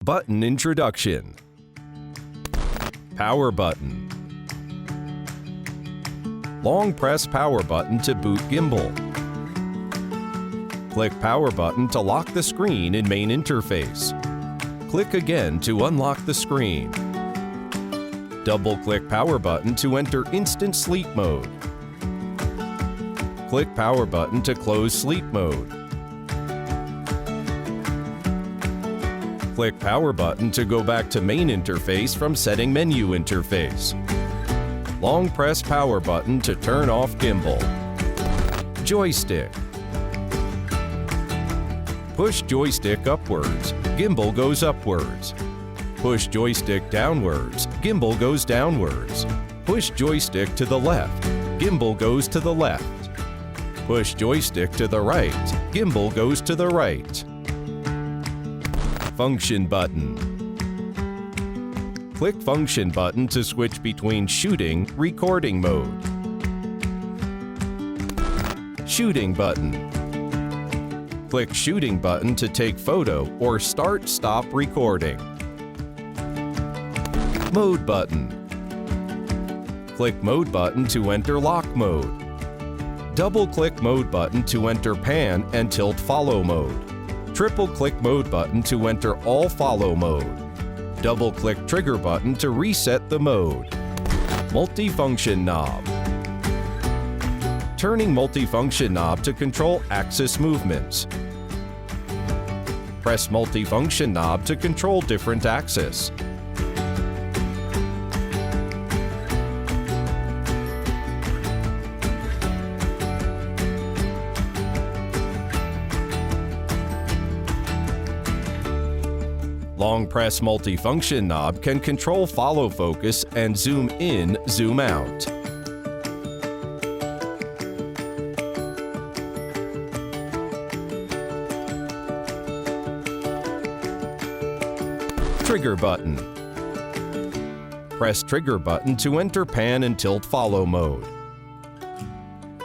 Button introduction. Power button. Long press power button to boot gimbal. Click power button to lock the screen in main interface. Click again to unlock the screen. Double-click power button to enter instant sleep mode. Click power button to close sleep mode. Click power button to go back to main interface from setting menu interface. Long press power button to turn off gimbal. Joystick. Push joystick upwards, gimbal goes upwards. Push joystick downwards, gimbal goes downwards. Push joystick to the left, gimbal goes to the left. Push joystick to the right, gimbal goes to the right. Function button. Click function button to switch between shooting, recording mode. Shooting button. Click shooting button to take photo or start/stop recording. Mode button. Click mode button to enter lock mode. Double-click mode button to enter pan and tilt follow mode. Triple-click mode button to enter all follow mode. Double-click trigger button to reset the mode. Multifunction knob. Turning multifunction knob to control axis movements. Press multifunction knob to control different axes. Long press multifunction knob can control follow focus and zoom in, zoom out. Trigger button. Press trigger button to enter pan and tilt follow mode.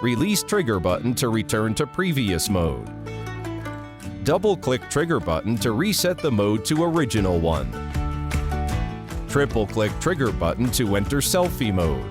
Release trigger button to return to previous mode. Double-click trigger button to reset the mode to original one. Triple-click trigger button to enter selfie mode.